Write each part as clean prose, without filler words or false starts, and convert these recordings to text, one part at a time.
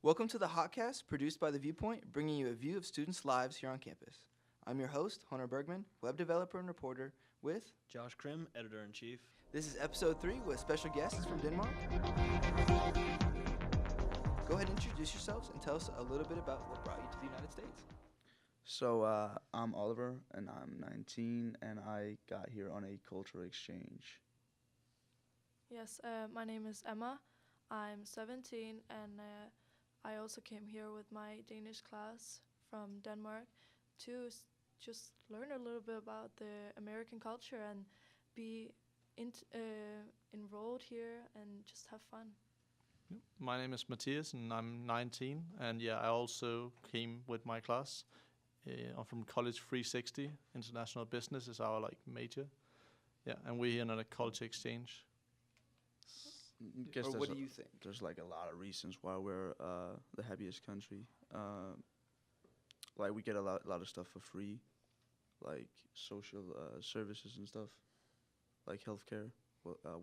Welcome to the Hawkcast, produced by the ViewPoint, bringing you a view of students' lives here on campus. I'm your host, Hunter Bergman, web developer and reporter with Josh Crim, editor-in-chief. This is episode 3 with special guests from Denmark. Go ahead and introduce yourselves and tell us a little bit about what brought you to the United States. So I'm Oliver, and I'm 19, and I got here on a cultural exchange. Yes, my name is Emma. I'm 17, and I also came here with my Danish class from Denmark to just learn a little bit about the American culture and be enrolled here and just have fun. My name is Matthias, and I'm 19. And I also came with my class. I'm from College 360. International Business is our major. Yeah, and we're here on a culture exchange. Or what do you think? There's a lot of reasons why we're the happiest country. We get a lot of stuff for free, like social services and stuff, like healthcare,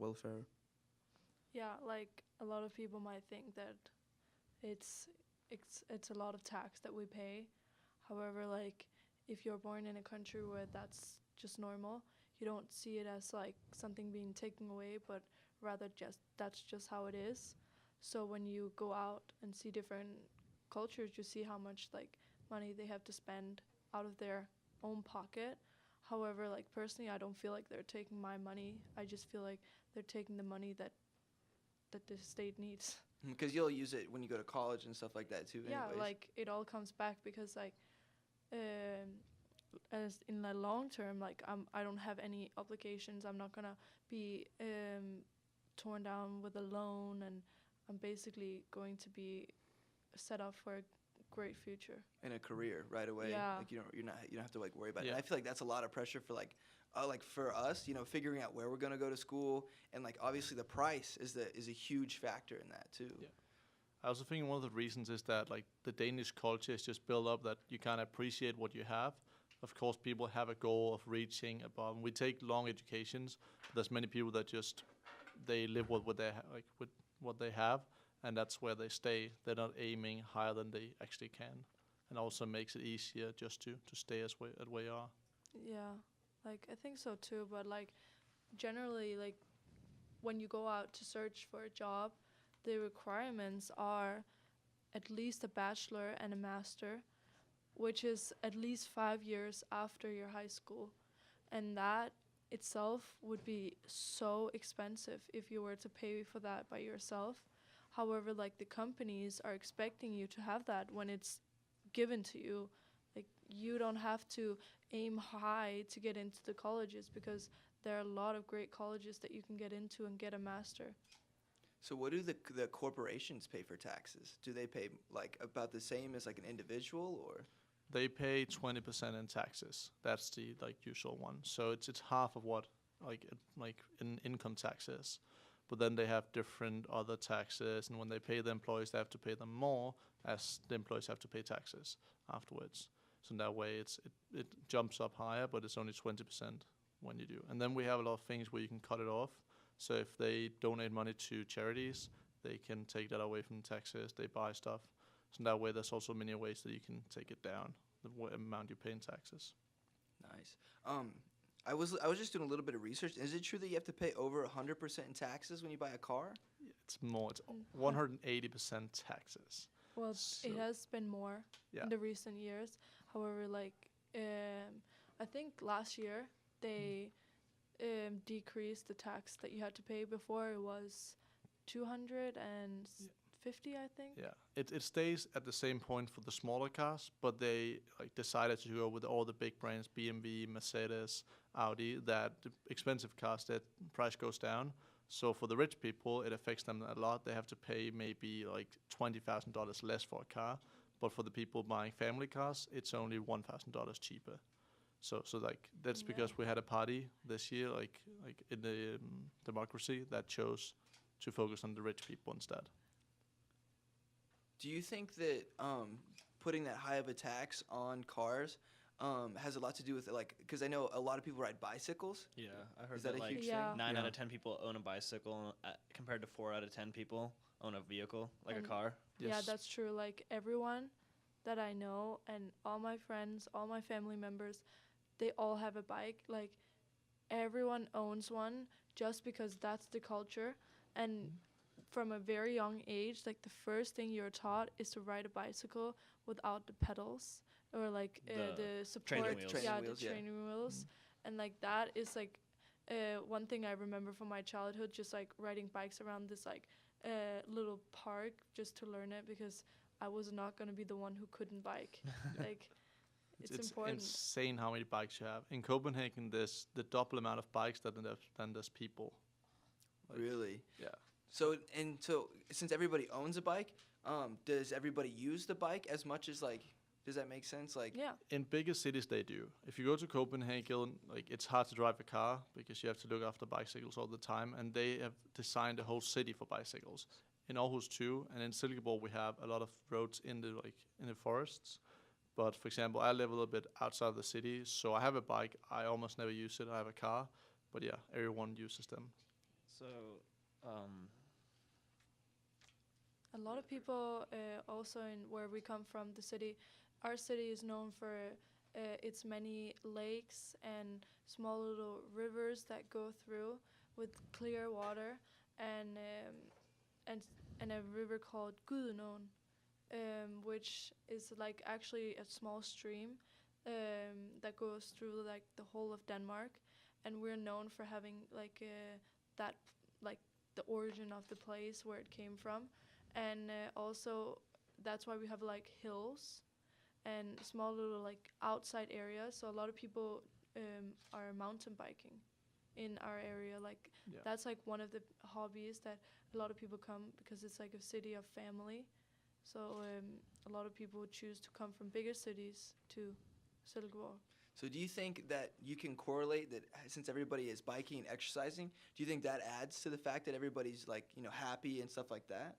welfare. Yeah, like a lot of people might think that it's a lot of tax that we pay. However, if you're born in a country where that's just normal, you don't see it as something being taken away, but rather that's just how it is. So when you go out and see different cultures, you see how much money they have to spend out of their own pocket. However, personally, I don't feel like they're taking my money. I just feel like they're taking the money that the state needs. Because you'll use it when you go to college and stuff like that too. Yeah, anyways. It all comes back because as in the long term, I don't have any obligations. I'm not gonna be torn down with a loan, and I'm basically going to be set up for a great future in a career right away. Yeah. You don't have to worry about it. Yeah. And I feel like that's a lot of pressure for for us, figuring out where we're gonna go to school, and obviously the price is a huge factor in that too. Yeah. I also think one of the reasons is that the Danish culture is just built up that you kind of appreciate what you have. Of course, people have a goal of reaching above. We take long educations, but there's many people that just they live with what they with what they have, and that's where they stay. They're not aiming higher than they actually can, and also makes it easier just to stay at where you are. Yeah, I think so too, but generally when you go out to search for a job, the requirements are at least a bachelor and a master, which is at least 5 years after your high school. And that itself would be so expensive if you were to pay for that by yourself. However, the companies are expecting you to have that when it's given to you. You don't have to aim high to get into the colleges, because there are a lot of great colleges that you can get into and get a master. So what do the corporations pay for taxes? Do they pay about the same as an individual, or? They pay 20% in taxes. That's the usual one. So it's half of what in income taxes. But then they have different other taxes, and when they pay the employees, they have to pay them more, as the employees have to pay taxes afterwards. So in that way, it jumps up higher, but it's only 20% when you do. And then we have a lot of things where you can cut it off. So if they donate money to charities, they can take that away from taxes. They buy stuff. So in that way, there's also many ways that you can take it down, the amount you pay in taxes. Nice. I was just doing a little bit of research. Is it true that you have to pay over 100% in taxes when you buy a car? Yeah, it's more. It's 180% taxes. Well, So- it has been more Yeah. in the recent years. However, I think last year they decreased the tax that you had to pay. Before it was 250, I think. Yeah, it stays at the same point for the smaller cars, but they decided to go with all the big brands, BMW, Mercedes, Audi, that the expensive cars, that price goes down. So for the rich people, it affects them a lot. They have to pay maybe $20,000 less for a car, but for the people buying family cars, it's only $1,000 cheaper. So that's because we had a party this year, in the democracy, that chose to focus on the rich people instead. Do you think that putting that high of a tax on cars has a lot to do with it? Because I know a lot of people ride bicycles. Yeah, I heard Is that a huge Yeah. thing? 9 out Yeah. of 10 people own a bicycle compared to 4 out of 10 people own a vehicle, a And- car. Yeah, Yes. that's true. Like everyone that I know and all my friends, all my family members, they all have a bike. Like everyone owns one just because that's the culture. And from a very young age, like the first thing you're taught is to ride a bicycle without the pedals or like the support, training wheels. Training yeah, wheels, the yeah. training wheels, and like that is like one thing I remember from my childhood, just like riding bikes around this like little park just to learn it because I was not gonna be the one who couldn't bike. Like it's important. insane how many bikes you have. In Copenhagen, there's the double amount of bikes than there's people. Like, Really? Yeah. So since everybody owns a bike, does everybody use the bike as much as like? Does that make sense? Like, Yeah. In bigger cities, they do. If you go to Copenhagen, like it's hard to drive a car because you have to look after bicycles all the time, and they have designed a whole city for bicycles. In Aarhus too, and in Silkeborg we have a lot of roads in the forests. But for example, I live a little bit outside of the city, so I have a bike. I almost never use it. I have a car, but yeah, everyone uses them. So, A lot of people also in where we come from, the city, our city is known for its many lakes and small little rivers that go through with clear water, and a river called Gudenåen, which is like actually a small stream that goes through like the whole of Denmark, and we're known for having like that like the origin of the place where it came from, and also that's why we have like hills and small little like outside areas. So a lot of people are mountain biking in our area. Like Yeah. that's like one of the hobbies that a lot of people come because it's like a city of family. So a lot of people choose to come from bigger cities to Silkeborg. so do you think that you can correlate that since everybody is biking and exercising, do you think that adds to the fact that everybody's like happy and stuff like that,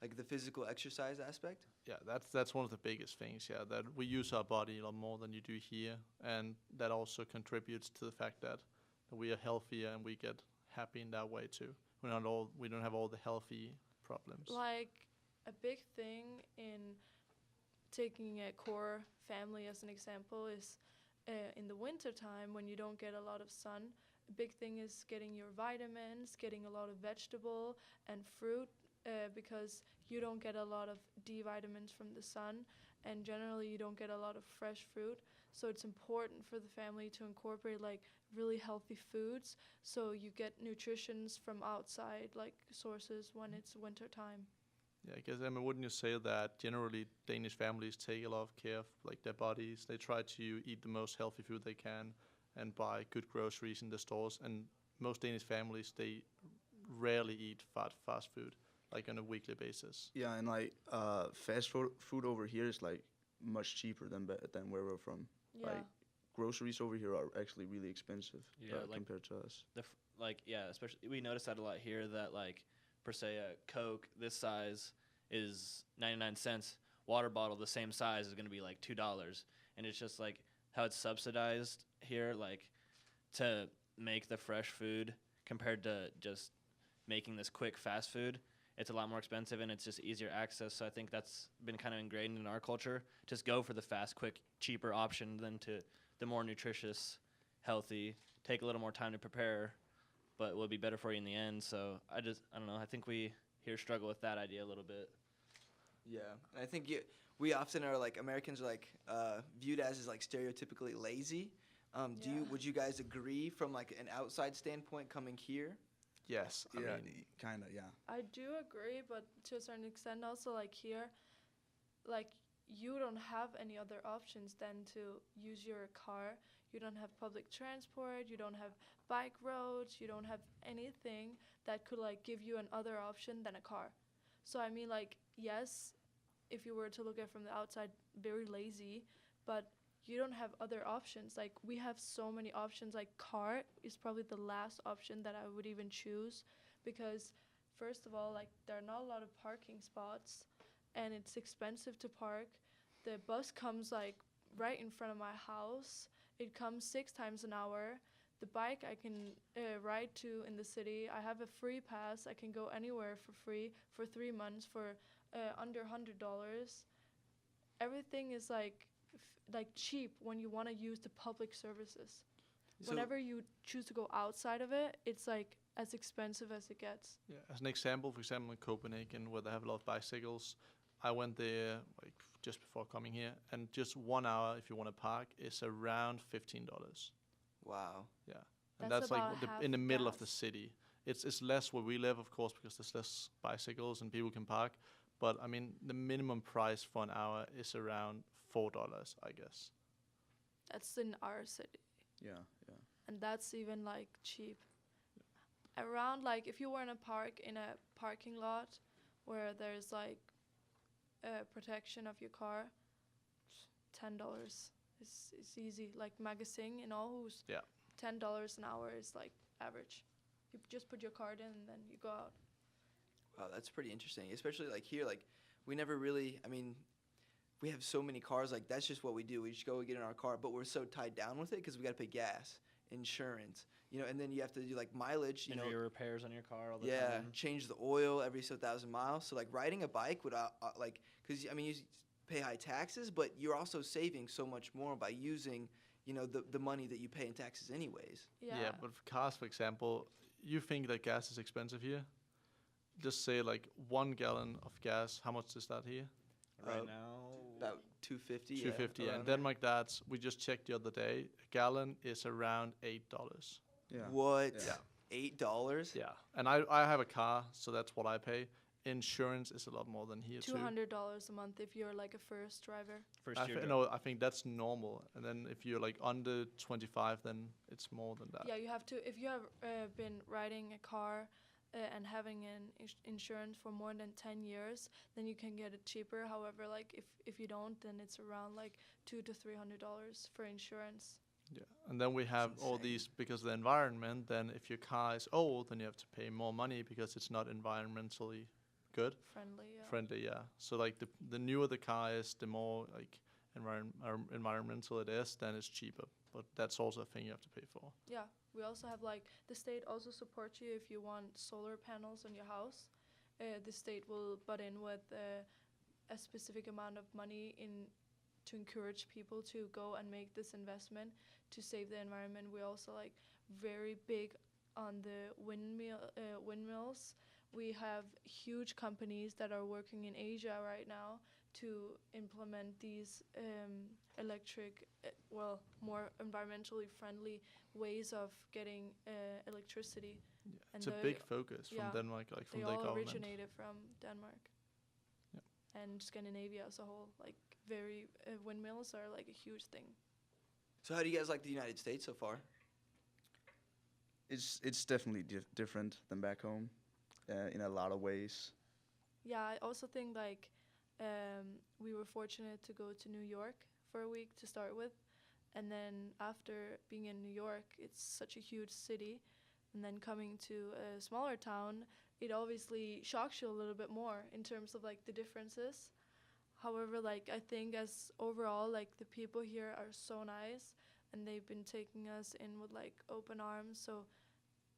like the physical exercise aspect? Yeah, that's one of the biggest things. Yeah, that we use our body a lot more than you do here, and that also contributes to the fact that we are healthier and we get happy in that way too. We don't have all the healthy problems. Like a big thing in taking a core family as an example is in the winter time when you don't get a lot of sun. A big thing is getting your vitamins, getting a lot of vegetable and fruit because you don't get a lot of D vitamins from the sun, and generally you don't get a lot of fresh fruit. So it's important for the family to incorporate like really healthy foods so you get nutritions from outside like sources when it's winter time. Yeah, I guess, I mean, wouldn't you say that generally Danish families take a lot of care of like their bodies? They try to eat the most healthy food they can and buy good groceries in the stores. And most Danish families, they rarely eat fast food like on a weekly basis. Yeah, and like fast food over here is like much cheaper than where we're from. Yeah. Like groceries over here are actually really expensive Yeah, like compared to us. especially we notice that a lot here. That like per se a Coke this size is 99 cents. Water bottle the same size is going to be like $2, and it's just like how it's subsidized here, like to make the fresh food compared to just making this quick fast food. It's a lot more expensive and it's just easier access. So I think that's been kind of ingrained in our culture. Just go for the fast, quick, cheaper option than to the more nutritious, healthy, take a little more time to prepare, but will be better for you in the end. So I don't know. I think we here struggle with that idea a little bit. Yeah, and I think we often are like Americans are like viewed as like stereotypically lazy. Would you guys agree from like an outside standpoint coming here? Yes, I Yeah, mean, kind of, yeah. I do agree, but to a certain extent also like here, like you don't have any other options than to use your car. You don't have public transport, you don't have bike roads, you don't have anything that could like give you another option than a car. So I mean like yes, if you were to look at it from the outside, very lazy, but you don't have other options. Like we have so many options. Like car is probably the last option that I would even choose because first of all, like there are not a lot of parking spots and it's expensive to park. The bus comes like right in front of my house. It comes 6 times an hour. The bike I can ride to in the city. I have a free pass. I can go anywhere for free for 3 months for under $100, everything is like cheap when you want to use the public services. So- Whenever you choose to go outside of it, it's like as expensive as it gets. Yeah, as an example, for example, in Copenhagen, where they have a lot of bicycles, I went there like just before coming here, and just 1 hour if you want to park is around $15. Wow. Yeah, and That's that's like about half in the middle of the gas. city. It's less where we live, of course, because there's less bicycles and people can park. But I mean, the minimum price for an hour is around $4, I guess. That's in our city. Yeah. And that's even like cheap. Around like if you were in a park in a parking lot where there's like protection of your car, $10 is easy. Like Magazine in Aarhus, Yeah. $10 an hour is like average. You just put your card in and then you go out. Wow, that's pretty interesting. Especially like here, like we never really. I mean, we have so many cars. Like that's just what we do. We just go and get in our car, but we're so tied down with it because we got to pay gas, insurance, and then you have to do like mileage. And your repairs on your car all the Yeah, time. change the oil every 1,000 miles. So like riding a bike would because I mean you pay high taxes, but you're also saving so much more by using the money that you pay in taxes anyways. Yeah. But for cars, for example, you think that gas is expensive here? Just say like 1 gallon of gas. How much is that here? Right now, About 250. 250. Yeah, And Denmark, that's we just checked the other day. A gallon is around $8. Yeah. What? Yeah. $8? Yeah, and I have a car, so that's what I pay. Insurance is a lot more than here too. $200 a month if you're like a first driver. first year. I think that's normal. And then if you're like under 25, then it's more than that. Yeah, you have to. If you have been riding a car and having an insurance for more than 10 years, then you can get it cheaper. However, like if you don't, then it's around like $200 to $300 for insurance. Yeah, and then we have all insane. these because of the environment. Then if your car is old, then you have to pay more money because it's not environmentally good. Friendly, yeah. So like the newer the car is, the more like environmental it is, then it's cheaper. But that's also a thing you have to pay for. Yeah, we also have like the state also supports you if you want solar panels on your house. The state will butt in with a specific amount of money to encourage people to go and make this investment to save the environment. We're also like very big on the windmills. We have huge companies that are working in Asia right now to implement these electric, more environmentally friendly ways of getting electricity. Yeah, And it's a the- big focus from yeah, Denmark, like from They the all government. originated from Denmark. And Scandinavia as a whole. Like windmills are like a huge thing. So how do you guys like the United States so far? It's definitely different than back home, in a lot of ways. Yeah, I also think like we were fortunate to go to New York for a week to start with, and then after being in New York, it's such a huge city, and then coming to a smaller town, it obviously shocks you a little bit more in terms of like the differences. However, like I think as overall, like the people here are so nice, and they've been taking us in with like open arms, so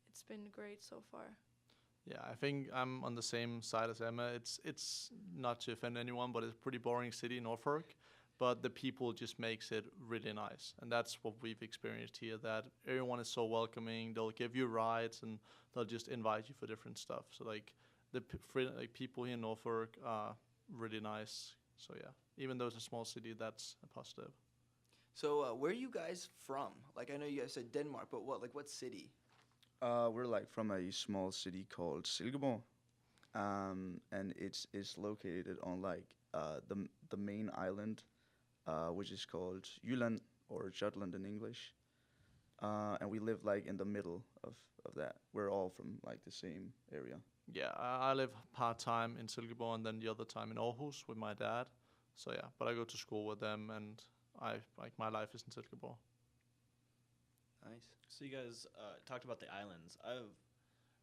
it's been great so far. Yeah, I think I'm on the same side as Emma. It's not to offend anyone, but it's a pretty boring city, Norfolk. But the people just makes it really nice, and that's what we've experienced here. That everyone is so welcoming. They'll give you rides, and they'll just invite you for different stuff. So like people here in Norfolk are really nice. So yeah, even though it's a small city, that's a positive. So where are you guys from? Like I know you guys said Denmark, but what city? We're like from a small city called Silkeborg, and it's located on like the main island, which is called Jylland or Jutland in English, and we live like in the middle of that. We're all from like the same area. Yeah, I live part-time in Silkeborg and then the other time in Aarhus with my dad. So yeah, but I go to school with them, and my life is in Silkeborg. Nice. So you guys talked about the islands. I've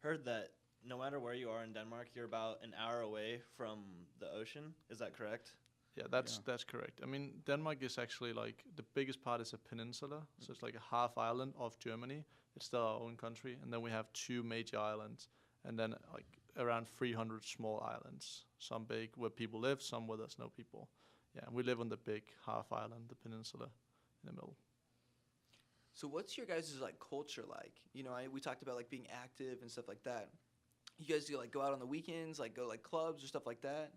heard that no matter where you are in Denmark, you're about an hour away from the ocean. Is that correct? Yeah, that's correct. I mean, Denmark is actually like the biggest part is a peninsula, so it's like a half island of Germany. It's still our own country, and then we have 2 major islands, and then like around 300 small islands. Some big where people live, some where there's no people. Yeah, we live on the big half island, the peninsula, in the middle. So what's your guys' like culture like? You know, we talked about like being active and stuff like that. You guys do like go out on the weekends, like go like clubs or stuff like that?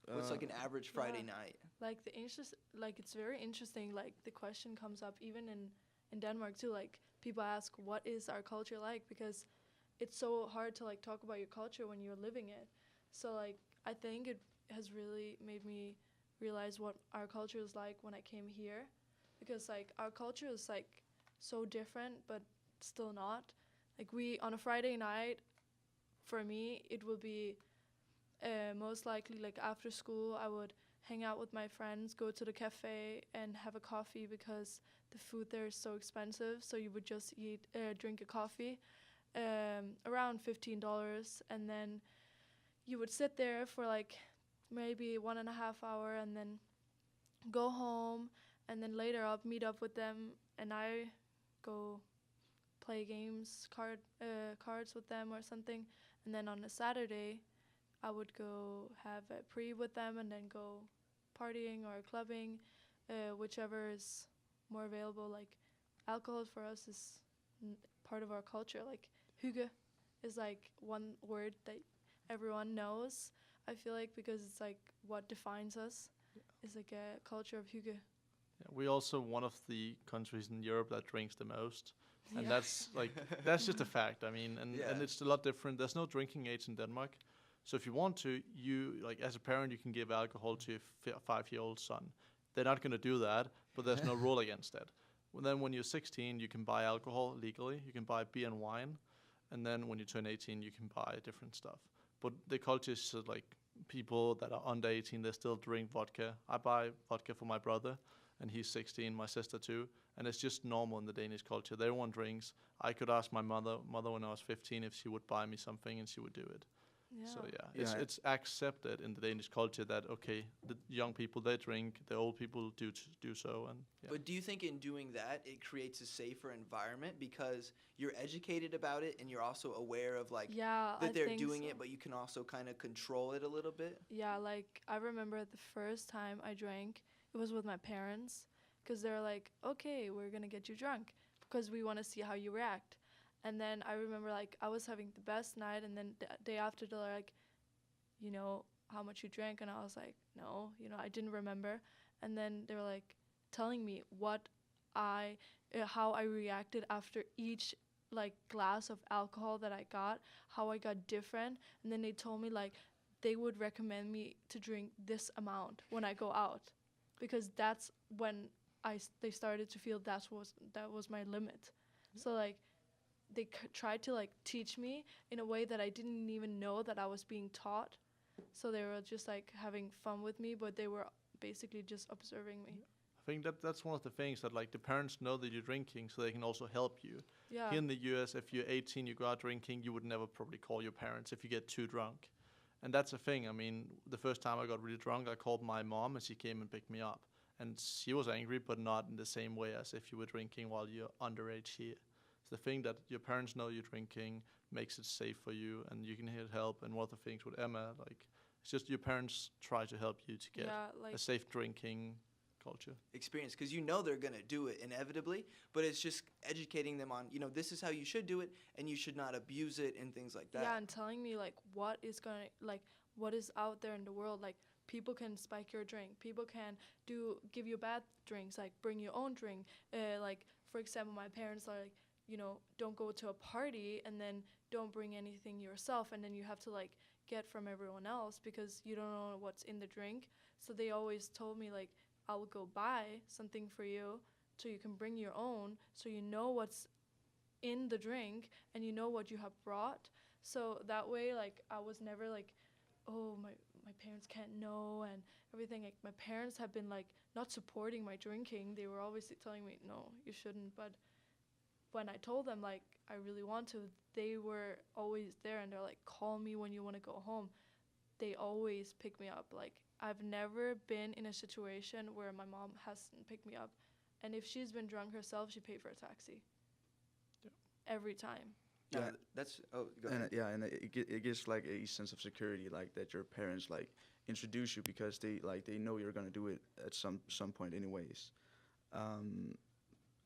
What's like an average Friday night? Like it's very interesting. Like the question comes up even in Denmark too. Like people ask, what is our culture like? Because it's so hard to like talk about your culture when you're living it. So like I think it has really made me realize what our culture is like when I came here, because like our culture is like so different but still not. Like we on a Friday night, for me it will be most likely like after school I would hang out with my friends, go to the cafe and have a coffee because the food there is so expensive. So you would just drink a coffee, around $15, and then you would sit there for like maybe 1.5 hours and then go home, and then later I'll meet up with them and I go play games, cards with them or something. And then on a Saturday I would go have a pre with them and then go partying or clubbing, whichever is more available. Like alcohol for us is part of our culture. Like Hygge is like one word that everyone knows, I feel like, because it's like what defines us. It's like a culture of Hygge. Yeah, we're also one of the countries in Europe that drinks the most. And that's like, that's just a fact. I mean, and it's a lot different. There's no drinking age in Denmark. So if you want to, you, like as a parent, you can give alcohol to your 5-year-old son. They're not going to do that, but there's no rule against that. Well, then when you're 16, you can buy alcohol legally. You can buy beer and wine. And then when you turn 18, you can buy different stuff. But the culture is like people that are under 18, they still drink vodka. I buy vodka for my brother, and he's 16, my sister too. And it's just normal in the Danish culture. Everyone drinks. I could ask my mother when I was 15 if she would buy me something, and she would do it. Yeah. So it's accepted in the Danish culture that okay, the young people they drink, the old people do so, and But do you think in doing that it creates a safer environment because you're educated about it and you're also aware of like that they're doing it, but you can also kind of control it a little bit? Yeah, like I remember the first time I drank, it was with my parents, because they're like, okay, we're gonna get you drunk because we want to see how you react. And then I remember like I was having the best night, and then the day after they're like, you know how much you drank, and I was like, no, I didn't remember. And then they were like telling me how I reacted after each like glass of alcohol that I got, how I got different. And then they told me like they would recommend me to drink this amount when I go out, because that's when they started to feel that was my limit. So like they tried to like teach me in a way that I didn't even know that I was being taught. So they were just like having fun with me, but they were basically just observing me. I think that's one of the things that like the parents know that you're drinking, so they can also help you. Yeah. Here in the US, if you're 18, you go out drinking, you would never probably call your parents if you get too drunk. And that's a thing. I mean, the first time I got really drunk, I called my mom and she came and picked me up. And she was angry, but not in the same way as if you were drinking while you're underage here. So the thing that your parents know you're drinking makes it safe for you, and you can get help. And one of the things with Emma, like, it's just your parents try to help you to get a safe drinking culture experience, because they're going to do it inevitably, but it's just educating them on, this is how you should do it, and you should not abuse it and things like that. Yeah, and telling me like what is out there in the world. Like people can spike your drink, people can give you bad drinks, like bring your own drink. Like for example, my parents are like, don't go to a party and then don't bring anything yourself, and then you have to like get from everyone else because you don't know what's in the drink. So they always told me like, I will go buy something for you so you can bring your own, so you know what's in the drink and you know what you have brought. So that way, like, I was never like, oh, my parents can't know and everything. Like, my parents have been like not supporting my drinking. They were always telling me, no, you shouldn't. But when I told them like I really want to, they were always there, and they're like, call me when you want to go home. They always pick me up. Like, I've never been in a situation where my mom hasn't picked me up. And if she's been drunk herself, she paid for a taxi. Yeah. Every time. No, Yeah. that's go And ahead. and it gives like a sense of security, like that your parents like introduce you because they know you're gonna do it at some point anyways, um,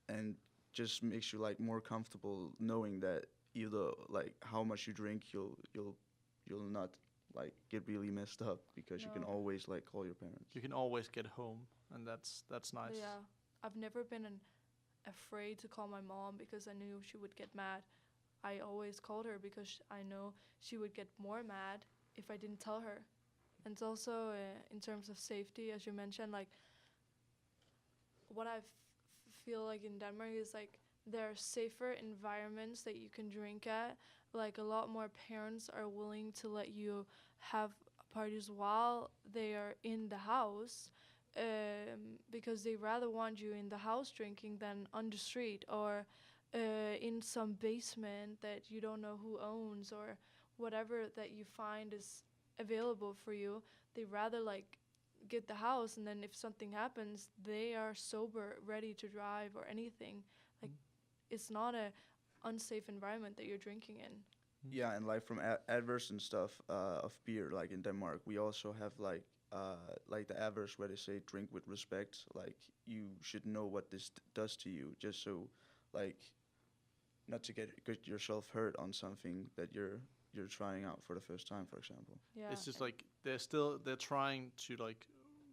and just makes you like more comfortable knowing that either like how much you drink, you'll not like get really messed up because you can No. always like call your parents. You can always get home, and that's nice. Yeah, I've never been afraid to call my mom because I knew she would get mad. I always called her because I know she would get more mad if I didn't tell her. And it's also in terms of safety, as you mentioned, like what I feel like in Denmark is like there are safer environments that you can drink at. Like a lot more parents are willing to let you have parties while they are in the house, because they rather want you in the house drinking than on the street or in some basement that you don't know who owns or whatever that you find is available for you. They rather like get the house, and then if something happens, they are sober, ready to drive or anything. Like it's not a unsafe environment that you're drinking in. Yeah, and like from adverse and stuff of beer, like in Denmark, we also have like the adverse where they say drink with respect. Like you should know what this does to you, just so like not to get yourself hurt on something that you're trying out for the first time, for example. Yeah. It's just like they're trying to like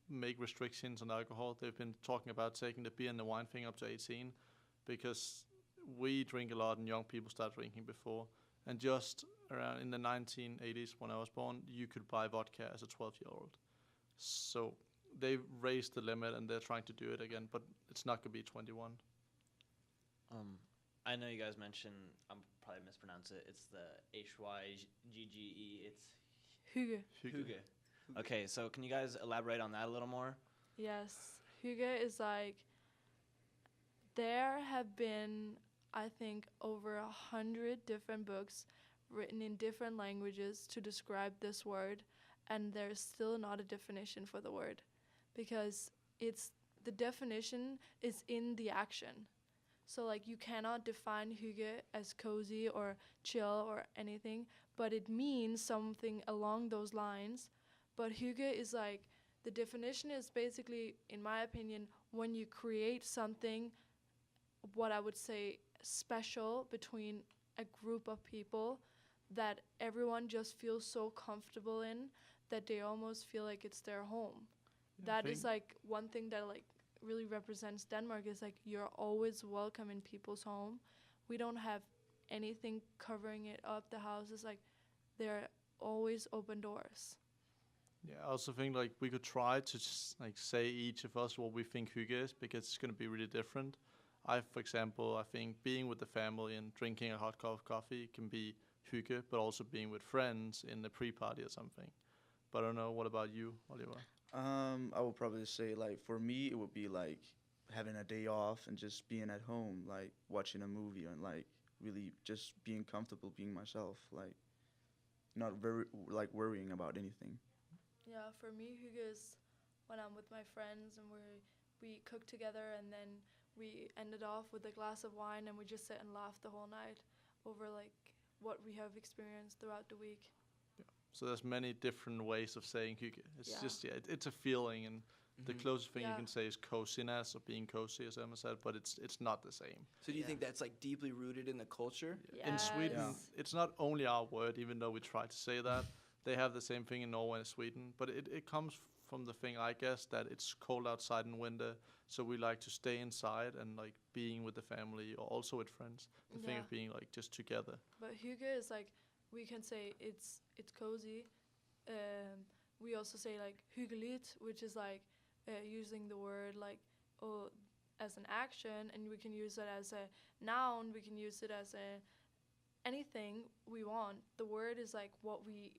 make restrictions on alcohol. They've been talking about taking the beer and the wine thing up to 18 because we drink a lot and young people start drinking before. And just around in the 1980s when I was born, you could buy vodka as a 12-year-old. So they've raised the limit and they're trying to do it again, but it's not going to be 21. I know you guys mentioned, I'm probably mispronounce it. It's the HYGGE. It's Hygge. Hygge. Okay, so can you guys elaborate on that a little more? Yes. Hygge is like, there have been, I think, over 100 different books written in different languages to describe this word, and there's still not a definition for the word because the definition is in the action. So like you cannot define hygge as cozy or chill or anything, but it means something along those lines. But hygge is like, the definition is basically, in my opinion, when you create something, what I would say special between a group of people that everyone just feels so comfortable in that they almost feel like it's their home. That is like one thing that like really represents Denmark, is like you're always welcome in people's home. We don't have anything covering it up. The house is like, there are always open doors. Yeah, I also think like we could try to like say each of us what we think hygge is because it's going to be really different. For example, I think being with the family and drinking a hot cup of coffee can be hygge, but also being with friends in a pre-party or something. But I don't know, what about you, Oliver? I would probably say like for me it would be like having a day off and just being at home, like watching a movie and like really just being comfortable being myself, like not very like worrying about anything. Yeah, for me, hygge is when I'm with my friends and we cook together, and then we ended off with a glass of wine and we just sit and laugh the whole night over like what we have experienced throughout the week. So there's many different ways of saying hygge. It's Yeah. just it's a feeling, and the closest thing you Yeah. can say is coziness or being cozy, as Emma said, but it's not the same. So do you think that's like deeply rooted in the culture? In Sweden, Yes. it's not only our word, even though we try to say that. They have the same thing in Norway and Sweden, but it comes from the thing, I guess, that it's cold outside in winter, so we like to stay inside and like being with the family or also with friends. The thing Yeah. of being like just together. But hygge is like, we can say it's cozy. We also say like hyggeligt, which is like using the word like as an action, and we can use it as a noun. We can use it as anything we want. The word is like what we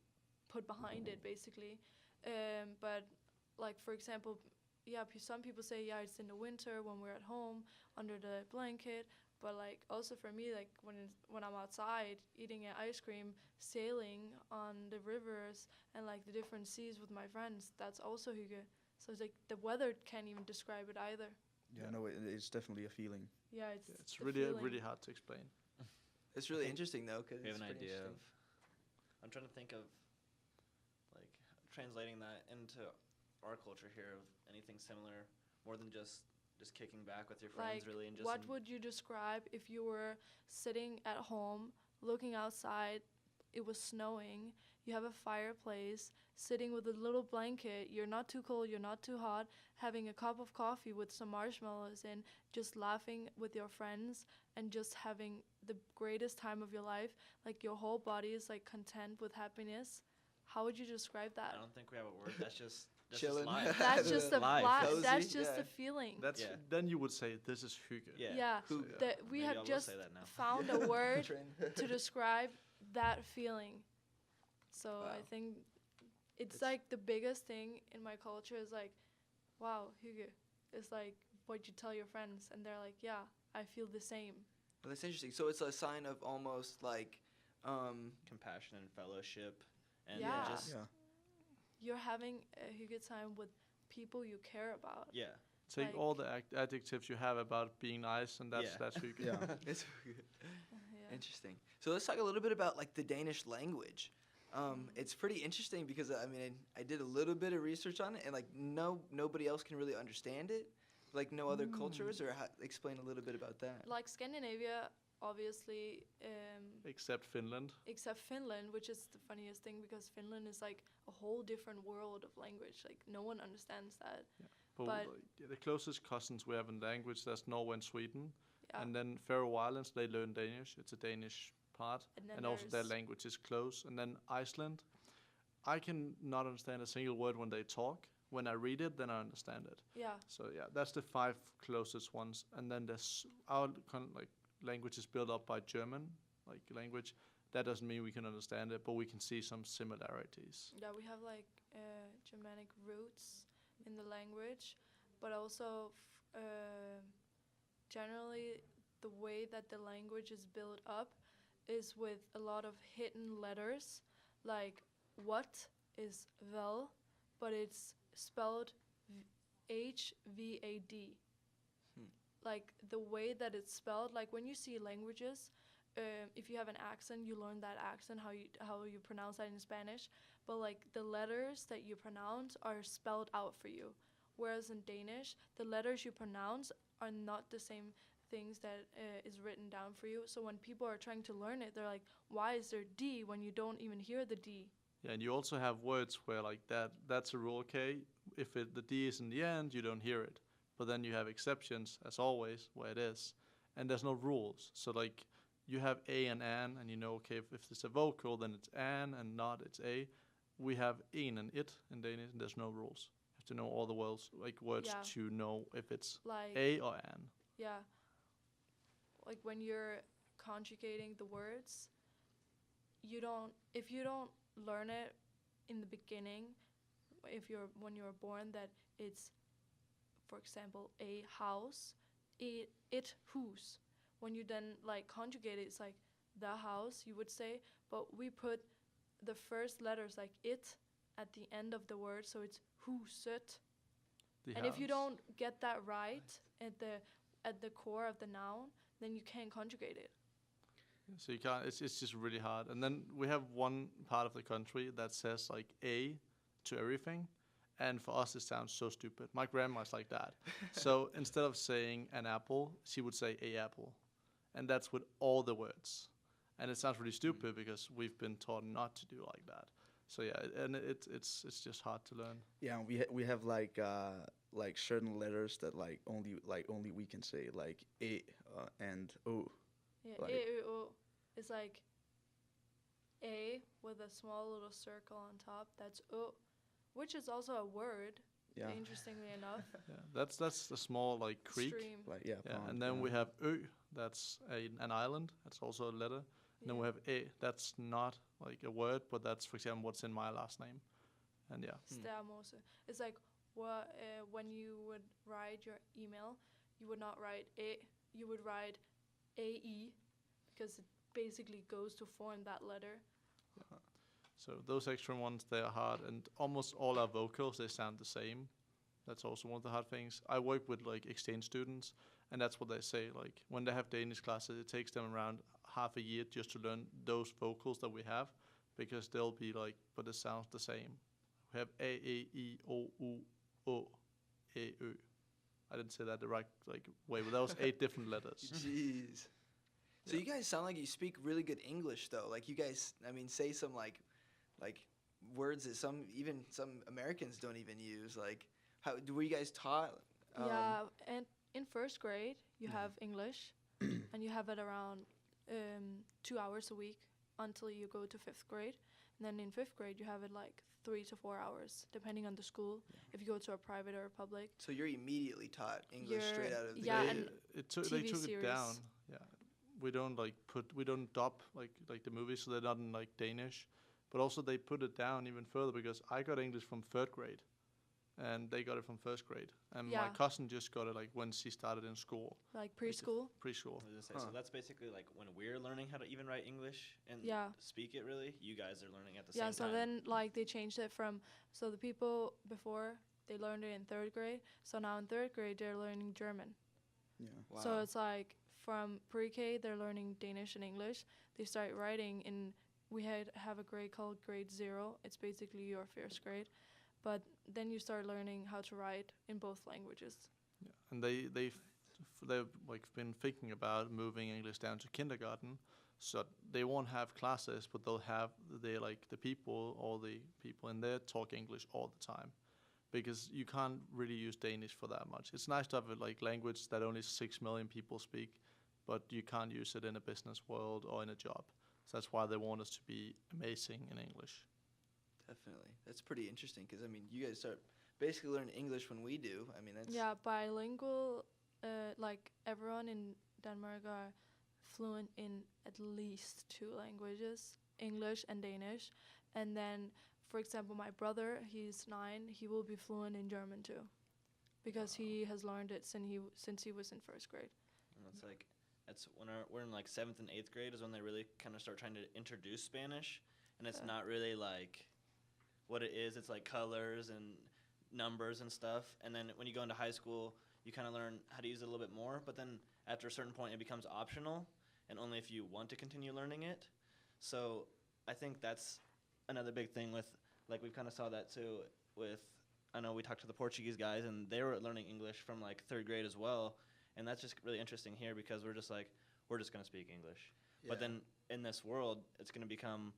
put behind it, basically. But like for example, some people say it's in the winter when we're at home under the blanket. But like also for me, like when I'm outside eating an ice cream, sailing on the rivers and like the different seas with my friends, that's also hygge. So it's like the weather can't even describe it either. Yeah, no, it's definitely a feeling. Yeah, It's the really feeling. really hard to explain. It's really think interesting though, because We have an idea of. I'm trying to think of, like, translating that into our culture here of anything similar, more than just kicking back with your friends, Like, really, and just. what would you describe if you were sitting at home, looking outside, it was snowing, you have a fireplace, sitting with a little blanket, you're not too cold, you're not too hot, having a cup of coffee with some marshmallows in, just laughing with your friends, and just having the greatest time of your life, like your whole body is like content with happiness? How would you describe that? I don't think we have a word. That's just Chilling. life. That's just a Life. Cozy, that's just yeah. a feeling. That's Yeah. then you would say this is Hygge. Yeah. Yeah. Who- So, That we Maybe I have will just say that now. found a word Trend. to describe that feeling. So I Wow. think it's It's- like the biggest thing in my culture is like, wow, Hygge. It's like what you tell your friends, and they're like, yeah, I feel the same. Well, that's interesting. So it's a sign of almost like, Compassion and fellowship, and Yeah. just Yeah. You're having a Hygge time with people you care about. yeah. Take Like- all the adjectives you have about being nice, and Yeah. that's Hygge. Yeah. it's Yeah. interesting. So let's talk a little bit about like the Danish language. It's pretty interesting because I mean I did a little bit of research on it, and like nobody else can really understand it, like no other cultures. Or explain a little bit about that. Like Scandinavia, obviously, Except Finland. except Finland, which is the funniest thing because Finland is like a whole different world of language. Like no one understands that. But, But- the closest cousins we have in language, that's Norway and Sweden. Yeah. And then Faroe Islands, they learn Danish. It's a Danish part. And then And also their there's- language is close. And then Iceland, I can not understand a single word when they talk. When I read it, then I understand it. Yeah. So yeah, that's the 5 closest ones. And then there's our language is built up by German language. That doesn't mean we can understand it, but we can see some similarities. Yeah, we have like Germanic roots in the language, but also generally the way that the language is built up is with a lot of hidden letters. Like what is vel, but it's spelled HVAD. Like the way that it's spelled, like when you see languages, if you have an accent, you learn that accent, how you pronounce that in Spanish. But like the letters that you pronounce are spelled out for you. Whereas in Danish, the letters you pronounce are not the same things that is written down for you. So when people are trying to learn it, they're like, why is there D when you don't even hear the D? Yeah, and you also have words where that's a rule, okay? If the D is in the end, you don't hear it. But then you have exceptions, as always, where it is. And there's no rules. So like you have A and an, and you know, okay, if it's a vocal, then it's an, and not, it's A. We have in and it in Danish, and there's no rules. You have to know all the words Yeah. to know if it's Like A or an. yeah. Like when you're conjugating the words, if you don't learn it in the beginning, when you're born that it's, for example, a house, it hus. When you then like conjugate it, it's like the house, you would say, but we put the first letters like it at the end of the word, so it's huset. And if you house. don't get that right at the core of the noun, then you can't conjugate it. So you can't. It's just really hard. And then we have one part of the country that says like A to everything, and for us it sounds so stupid. My grandma's like that. So instead of saying an apple, she would say a apple, and that's with all the words. And it sounds really stupid because we've been taught not to do like that. So yeah, and it's just hard to learn. Yeah, we have like certain letters that only we can say, like A and O. Yeah, Like- E-U-O. It's like A with a small little circle on top. That's O, which is also a word. Yeah, Interestingly enough, Yeah, that's the small like creek. stream. like yeah. Yeah, pond, and then yeah. we have Ö, that's an island. That's also a letter. And then we have E, that's not like a word, but that's, for example, what's in my last name. And yeah, Stærmose. It's like when you would write your email, you would not write A, you would write AE, because it basically goes to form that letter. so those extra ones, they are hard, and almost all our vocals, they sound the same. That's also one of the hard things. I work with like exchange students, and that's what they say. Like when they have Danish classes, it takes them around half a year just to learn those vocals that we have, because they'll be like, but it sounds the same. We have A, E, I, O, U, O, E, Ö. I didn't say that the right like way, but that was 8 different letters. Jeez. So Yeah. you guys sound like you speak really good English, though. Like you guys, I mean, say some like words that some Americans don't even use. Like, were you guys taught? Yeah, and in first grade you Mhm. have English, and you have it around 2 hours a week until you go to 5th grade. And then in 5th grade you have it like 3 to 4 hours, depending on the school. If you go to a private or a public. So you're immediately taught English You're- straight out of the yeah, gate. and They TV took it series. down. Yeah, we don't dub like the movies, so they're not in like Danish. But also they put it down even further, because I got English from 3rd grade, and they got it from 1st grade. And my Yeah. cousin just got it like when she started in school, Like preschool. preschool. I was gonna say, Huh. so that's basically like when we're learning how to even write English and Yeah. speak it. Really, you guys are learning at the Yeah, same so time. then like they changed it from, so the people before they learned it in 3rd grade, so now in 3rd grade they're learning German. Yeah. Wow. So it's like from pre-K they're learning Danish and English. They start writing in, we have a grade called grade 0. It's basically your first grade, but then you start learning how to write in both languages. Yeah. And they've like been thinking about moving English down to kindergarten, so they won't have classes, but they'll have the people in there talk English all the time, because you can't really use Danish for that much. It's nice to have a like language that only 6 million people speak, but you can't use it in a business world or in a job. So that's why they want us to be amazing in English. Definitely. That's pretty interesting, because I mean, you guys start basically learning English when we do. I mean, that's Yeah, bilingual, like everyone in Denmark are fluent in at least 2 languages, English and Danish. And then, for example, my brother, he's 9, he will be fluent in German too, because he has learned it since he was in 1st grade. And that's when we're in like 7th and 8th grade is when they really kind of start trying to introduce Spanish, and it's not really like what it is. It's like colors and numbers and stuff. And then when you go into high school, you kind of learn how to use it a little bit more. But then after a certain point, it becomes optional, and only if you want to continue learning it. So I think that's another big thing with, like, we kind of saw that too with, I know we talked to the Portuguese guys, and they were learning English from like 3rd grade as well. And that's just really interesting here, because we're just going to speak English. yeah. But then in this world, it's going to become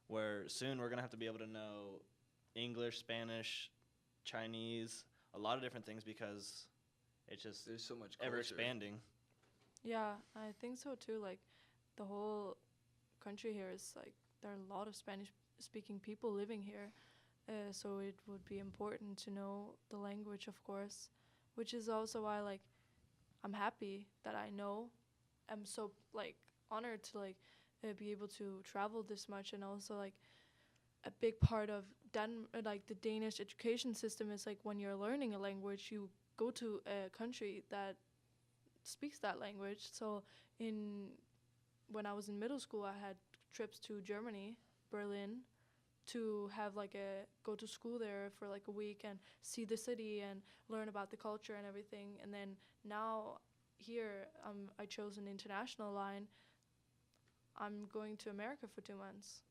where soon we're going to have to be able to know English, Spanish, Chinese, a lot of different things, because it's just there's so much ever culture. expanding. Yeah, I think so too. Like, the whole country here is like, there are a lot of Spanish-speaking people living here, so it would be important to know the language, of course, which is also why, like, I'm happy that I know. I'm so like honored to like be able to travel this much, and also like a big part of like the Danish education system is like, when you're learning a language, you go to a country that speaks that language. So when I was in middle school, I had trips to Germany, Berlin, to have like go to school there for like a week and see the city and learn about the culture and everything. And then now here, I chose an international line. I'm going to America for 2 months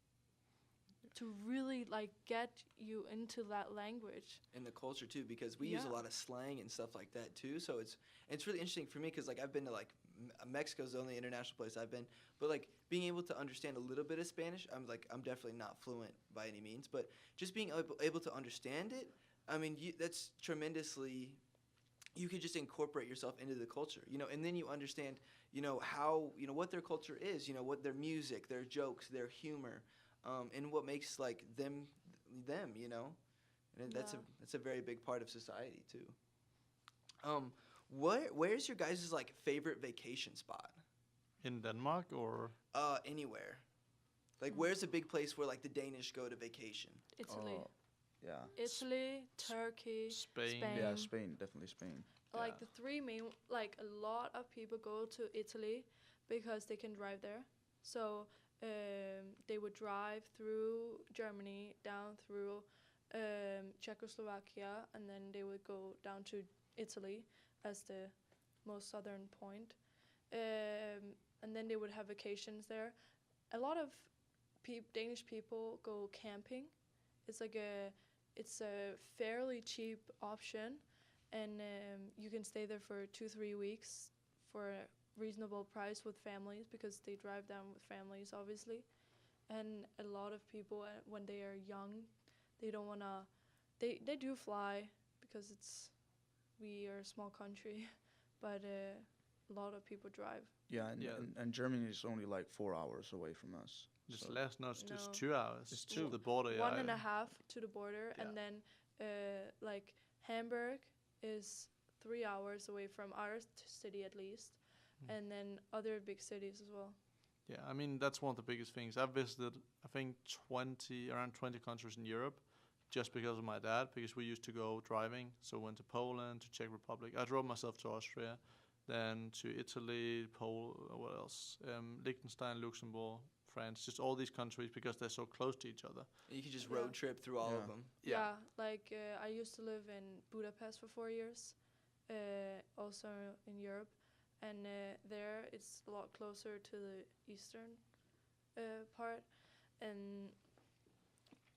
to really like get you into that language. And the culture too, because we use a Yeah. lot of slang and stuff like that too. So it's really interesting for me, because like I've been to like Mexico's the only international place I've been, but like being able to understand a little bit of Spanish, I'm definitely not fluent by any means, but just being able to understand it, I mean, that's tremendously. You could just incorporate yourself into the culture, and then you understand, how, what their culture is, what their music, their jokes, their humor, and what makes like them, and that's a very big part of society too. Where's your guys' like favorite vacation spot? In Denmark or Anywhere. Like, where's a big place where like the Danish go to vacation? Italy. Oh, yeah. Italy, Turkey, Spain? Yeah, Spain, definitely Spain. Like Yeah. the 3 main, like a lot of people go to Italy because they can drive there. So they would drive through Germany, down through Czechoslovakia, and then they would go down to Italy as the most southern point. And then they would have vacations there. A lot of Danish people go camping. It's a fairly cheap option, and you can stay there for 2-3 weeks for a reasonable price with families, because they drive down with families, obviously. And a lot of people, when they are young, they don't wanna. They do fly because we are a small country, but a lot of people drive. Yeah, and Germany is only like 4 hours away from us. It's So- less, no, it's No. 2 hours. It's to two. the border. Yeah, 1.5 to the border, Yeah. and then like Hamburg is 3 hours away from our city at least, and then other big cities as well. Yeah, I mean, that's one of the biggest things. I've visited, I think, around 20 countries in Europe just because of my dad, because we used to go driving. So went to Poland, to Czech Republic. I drove myself to Austria, then to Italy, what else? Liechtenstein, Luxembourg, France, just all these countries because they're so close to each other. You can just Yeah. road trip through all of Yeah. them. Yeah, like I used to live in Budapest for 4 years, also in Europe, and there it's a lot closer to the eastern part, and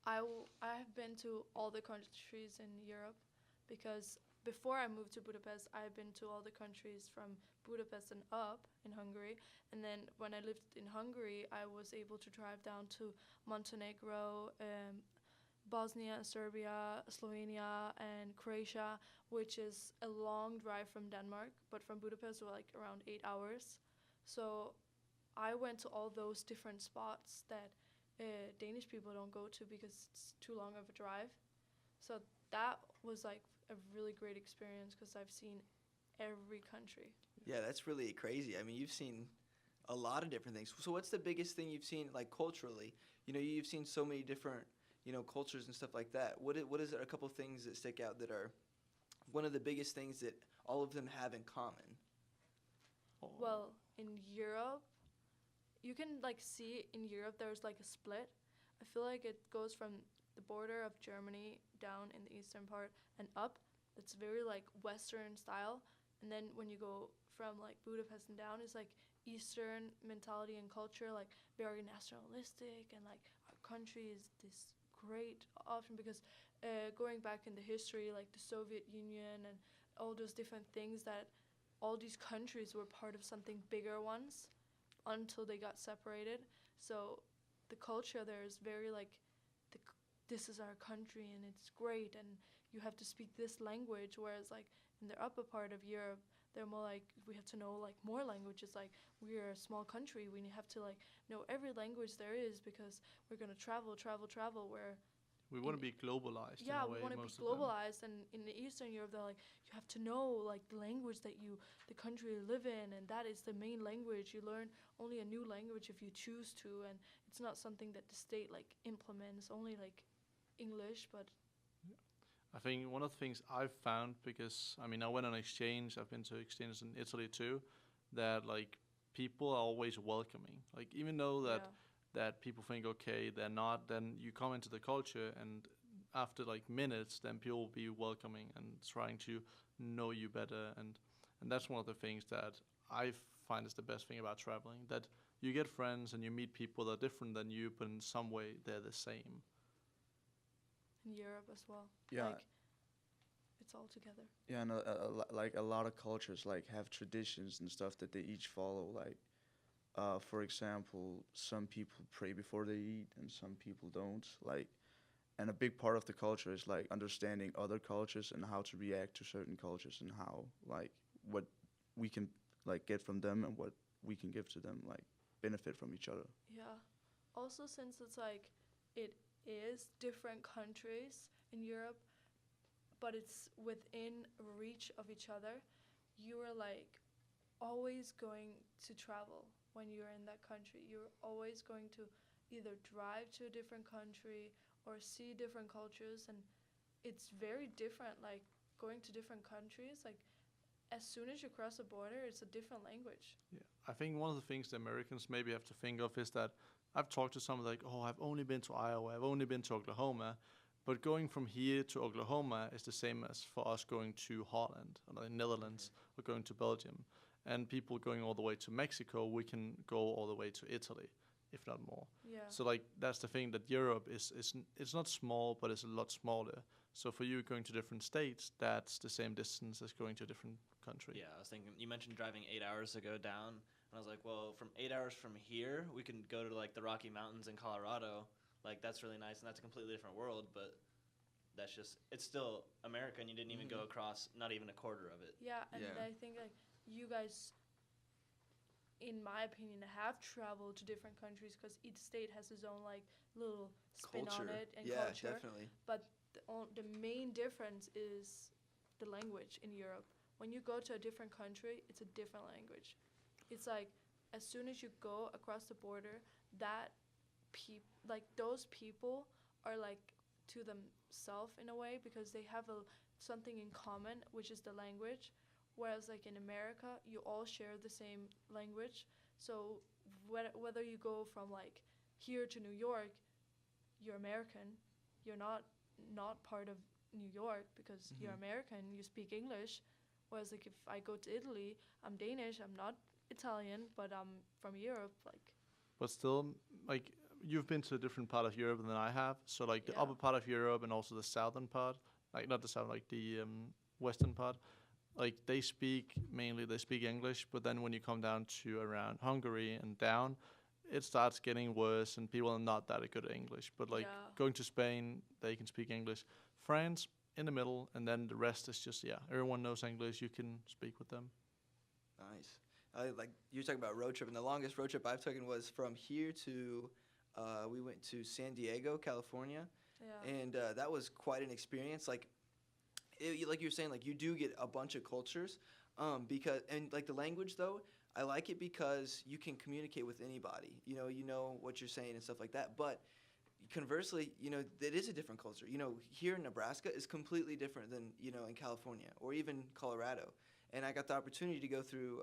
I have been to all the countries in Europe, because before I moved to Budapest, I've been to all the countries from Budapest and up in Hungary, and then when I lived in Hungary, I was able to drive down to Montenegro, Bosnia, Serbia, Slovenia, and Croatia, which is a long drive from Denmark, but from Budapest were like around 8 hours. So I went to all those different spots that Danish people don't go to because it's too long of a drive. So that was like a really great experience because I've seen every country. Yeah, that's really crazy. I mean, you've seen a lot of different things. So what's the biggest thing you've seen, like, culturally? You know, you've seen so many different, cultures and stuff like that. What is a couple things that stick out that are one of the biggest things that all of them have in common? Well, in Europe, you can like see in Europe there's like a split. I feel like it goes from the border of Germany down in the eastern part and up. It's very like Western style. And then when you go from like Budapest and down, it's like Eastern mentality and culture, like very nationalistic, and like our country is this great option because going back in the history, like the Soviet Union and all those different things, that all these countries were part of something bigger once until they got separated. So the culture there is very like, this is our country and it's great and you have to speak this language, whereas like in the upper part of Europe, they're more like, we have to know like more languages, like we're a small country, we have to like know every language there is because we're going to travel, where We want to be globalized. yeah, in a way, we want to be most of them. globalized, and in the Eastern Europe, they're like, you have to know like the language that the country you live in, and that is the main language. You learn only a new language if you choose to, and it's not something that the state like implements. Only like English, but I think one of the things I've found, because I mean I went on exchange, I've been to exchanges in Italy too, that like people are always welcoming. Like even though that that people think okay they're not, then you come into the culture and after like minutes, then people will be welcoming and trying to know you better, and that's one of the things that I find is the best thing about traveling, that you get friends and you meet people that are different than you, but in some way they're the same. in Europe as well. Yeah. Like, it's all together. Yeah, and like a lot of cultures like have traditions and stuff that they each follow. Like, for example, some people pray before they eat, and some people don't. Like, and a big part of the culture is like understanding other cultures and how to react to certain cultures and how like what we can like get from them and what we can give to them, like benefit from each other. Yeah. Also, since it's like it is different countries in Europe, but it's within reach of each other, you are like always going to travel when you're in that country. You're always going to either drive to a different country or see different cultures, and it's very different, like going to different countries, like as soon as you cross a border, it's a different language. Yeah, I think one of the things the Americans maybe have to think of is that I've talked to some like, oh, I've only been to Iowa, I've only been to Oklahoma, But going from here to Oklahoma is the same as for us going to Holland or the Netherlands or going to Belgium. And people going all the way to Mexico, we can go all the way to Italy, if not more. Yeah. So like that's the thing, that Europe is it's not small, but it's a lot smaller. So for you going to different states, that's the same distance as going to a different country. Yeah, I was thinking, you mentioned driving 8 hours to go down, and I was like, well, from 8 hours from here, we can go to like the Rocky Mountains in Colorado. Like that's really nice, and that's a completely different world, but that's just, it's still America, and you didn't even go across not even a quarter of it. Yeah, and Yeah. I think like you guys, in my opinion, have traveled to different countries because each state has its own like little spin on Culture. it and Yeah, culture. definitely. But the main difference is the language in Europe. When you go to a different country, it's a different language. It's like as soon as you go across the border, that those people are like to themselves in a way because they have something in common, which is the language. Whereas like in America, you all share the same language. So whether you go from like here to New York, you're American. You're not part of New York because you're American. You speak English. Whereas like if I go to Italy, I'm Danish. I'm not Italian, but I'm from Europe. Like But still, like you've been to a different part of Europe than I have. So like the Yeah. upper part of Europe and also the southern part, like not the south, like the western part, like they speak English. But then when you come down to around Hungary and down, it starts getting worse, and people are not that good at English. But like Yeah. going to Spain, they can speak English. France in the middle, and then the rest is just everyone knows English. You can speak with them. Nice. Like you're talking about road trip, and the longest road trip I've taken was from here to, we went to San Diego, California, yeah. and that was quite an experience. Like, like you were saying, like you do get a bunch of cultures, because and like the language though, I like it because you can communicate with anybody. You know what you're saying and stuff like that. But conversely, it is a different culture. Here in Nebraska is completely different than in California or even Colorado. And I got the opportunity to go through.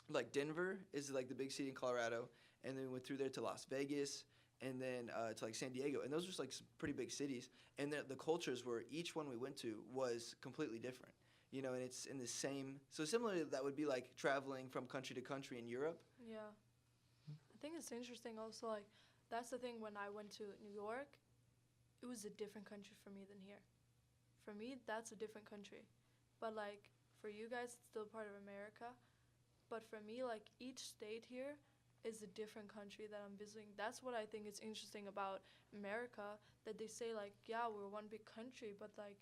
Like Denver is like the big city in Colorado, and then we went through there to Las Vegas, and then to like San Diego, and those were like some pretty big cities. And the cultures were each one we went to was completely different, and it's in the same. So similarly, that would be like traveling from country to country in Europe. Yeah. I think it's interesting also, like, that's the thing, when I went to New York, it was a different country for me than here. For me, that's a different country. But, like, for you guys, it's still part of America. But for me, like, each state here is a different country that I'm visiting. That's what I think is interesting about America, that they say, like, yeah, we're one big country, but, like,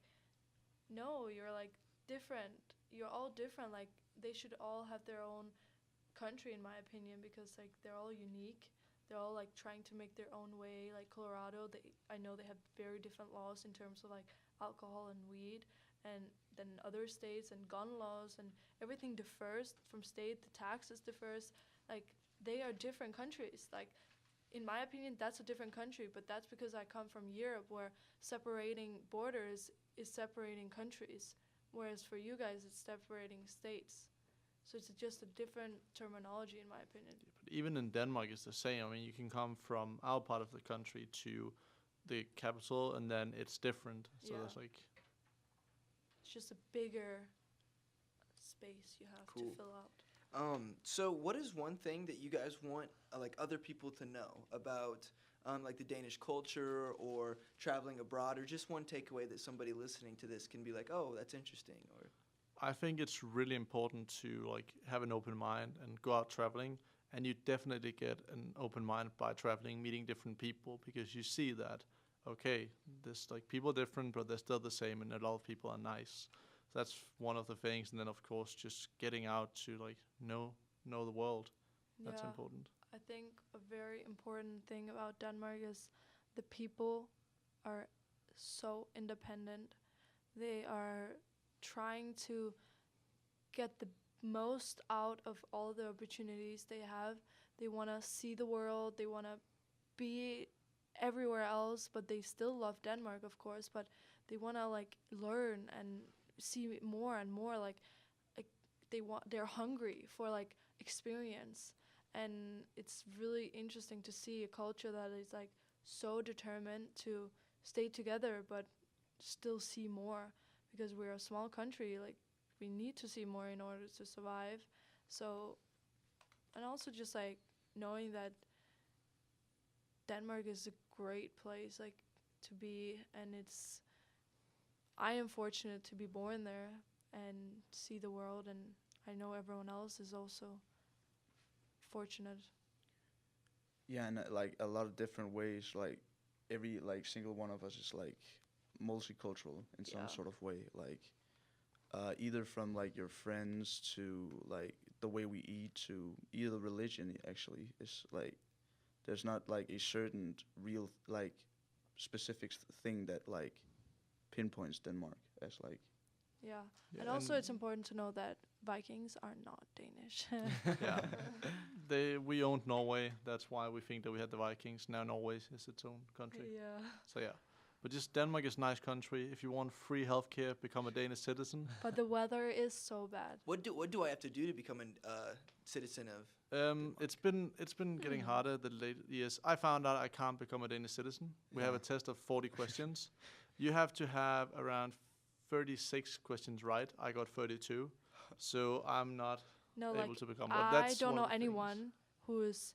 no, you're, like, different. You're all different. Like, they should all have their own country, in my opinion, because, like, they're all unique. They're all, like, trying to make their own way. Like, Colorado, I know they have very different laws in terms of, like, alcohol and weed, and then other states and gun laws, and everything differs from state. The taxes differs. Like, they are different countries. Like, in my opinion, that's a different country, but that's because I come from Europe, where separating borders is separating countries, whereas for you guys, it's separating states. So it's just a different terminology, in my opinion. But even in Denmark, it's the same. I mean, you can come from our part of the country to the capital, and then it's different. So Yeah. there's like, It's just a bigger space you have Cool. to fill out. So what is one thing that you guys want like other people to know about like the Danish culture or traveling abroad, or just one takeaway that somebody listening to this can be like, oh, that's interesting? Or I think it's really important to like have an open mind and go out traveling, and you definitely get an open mind by traveling, meeting different people, because you see that okay, there's like people are different, but they're still the same, and a lot of people are nice. So that's one of the things, and then of course just getting out to like know the world. That's Yeah. important. I think a very important thing about Denmark is the people are so independent. They are trying to get the most out of all the opportunities they have. They want to see the world. They want to be everywhere else, but they still love Denmark, of course, but they want to like learn and see more and more. Like they're hungry for like experience. And it's really interesting to see a culture that is like so determined to stay together, but still see more, because we're a small country. Like, we need to see more in order to survive. So, and also just like knowing that Denmark is a great place, like, to be, and I am fortunate to be born there and see the world, and I know everyone else is also fortunate. Yeah, and like a lot of different ways. Like every like single one of us is like multicultural in some Yeah. sort of way. Like either from like your friends to like the way we eat to either religion. Actually, is like there's not like a certain real like specific thing that like pinpoints Denmark as like. Yeah. Yeah, And also it's important to know that Vikings are not Danish. yeah, we owned Norway. That's why we think that we had the Vikings. Now Norway is its own country. Yeah. So yeah, but just Denmark is a nice country. If you want free healthcare, become a Danish citizen. But the weather is so bad. What do I have to do to become a citizen of? It's been getting harder the late years. I found out I can't become a Danish citizen. We have a test of 40 questions. You have to have around 36 questions right. I got 32, so I'm not able to become. But I that's don't one know of the things. anyone who is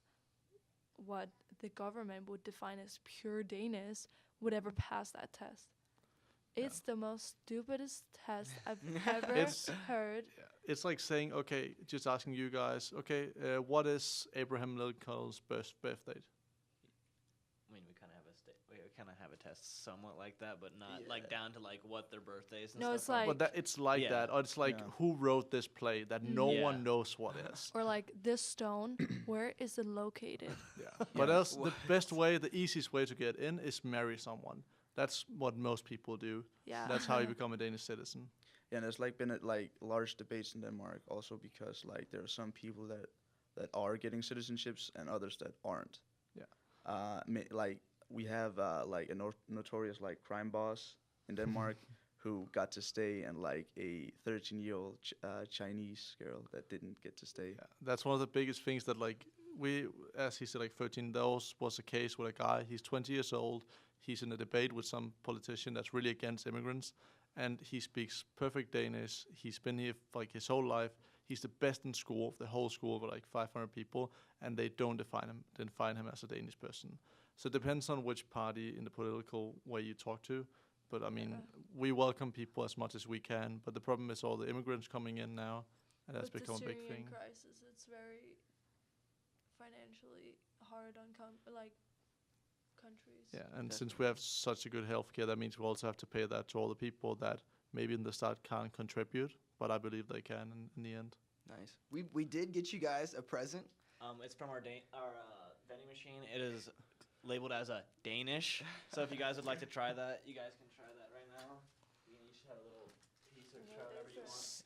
what the government would define as pure Danish would ever pass that test. It's the most stupidest test I've ever It's- heard. It's like saying, okay, just asking you guys, okay, what is Abraham Lincoln's birth date? I mean, we kind of have we kind of have a test somewhat like that, but not Yeah. like down to like what their birthdays and No, stuff it's are. like- But it's like Yeah. that, or it's like Yeah. who wrote this play that no Yeah. one knows what is. Or like, this stone, where is it located? Yeah. But else, the best way, the easiest way to get in is marry someone. That's what most people do. Yeah. That's how you become a Danish citizen. Yeah, and there's like been like large debates in Denmark also because like there are some people that are getting citizenships and others that aren't. Yeah. Like we have like a notorious like crime boss in Denmark who got to stay, and like a 13-year-old Chinese girl that didn't get to stay. Yeah. That's one of the biggest things that like as he said, like 13, those was a case with a guy, he's 20 years old, he's in a debate with some politician that's really against immigrants, and he speaks perfect Danish. He's been here for like his whole life. He's the best in school, the whole school with like 500 people, and they don't define him as a Danish person. So it depends on which party in the political way you talk to. But I mean, we welcome people as much as we can. But the problem is all the immigrants coming in now, and that's With become a the big Syrian thing. crisis, it's very financially hard on countries. Yeah, and since we have such a good healthcare, that means we also have to pay that to all the people that maybe in the start can't contribute, but I believe they can in the end. Nice. We did get you guys a present. It's from our vending machine. It is labeled as a Danish. So if you guys would like to try that, you guys can try that right now. You can each have a little piece or try whatever you want.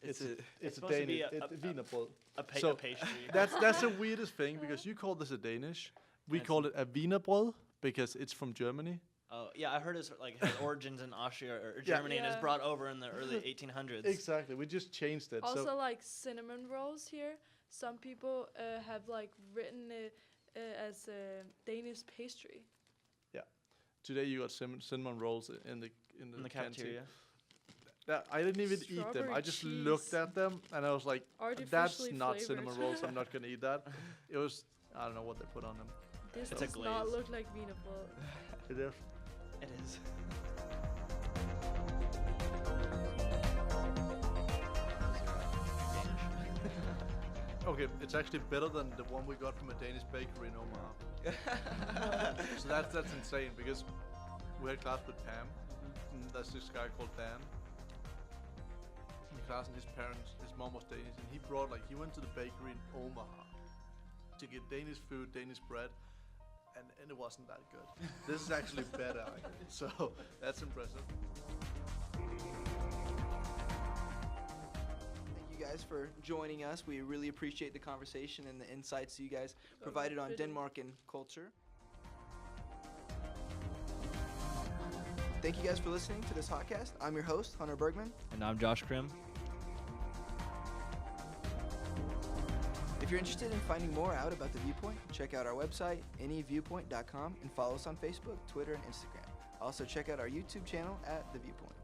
It's supposed to be a wienerbrød. A pastry. That's the weirdest thing because you call this a Danish. We Yes. call it a wienerbrød because it's from Germany. Oh yeah, I heard it's like has origins in Austria or Germany and is Yeah. brought over in the early 1800s. Exactly. We just changed it. Also, so like cinnamon rolls here, some people have like written it as a Danish pastry. today you got cinnamon rolls in the In the canteen. cafeteria. I didn't even eat them. Strawberry I just cheese. looked at them and I was like, that's Artificially not flavored. cinnamon rolls. I'm not gonna eat that. It was, I don't know what they put on them. This It's a does not glaze. look like wienerbrød. It is. It is. Okay, it's actually better than the one we got from a Danish bakery in Omaha. So that's insane because we had class with Pam. And there's this guy called Dan. In class, and his mom was Danish, and he went to the bakery in Omaha to get Danish food, Danish bread, and it wasn't that good. This is actually better, so that's impressive. Thank you guys for joining us. We really appreciate the conversation and the insights you guys provided on Really. Denmark and culture. Thank you guys for listening to this Hawkcast. I'm your host, Hunter Bergman. And I'm Josh Crim. If you're interested in finding more out about the Viewpoint, check out our website, anyviewpoint.com, and follow us on Facebook, Twitter, and Instagram. Also, check out our YouTube channel at The ViewPoint.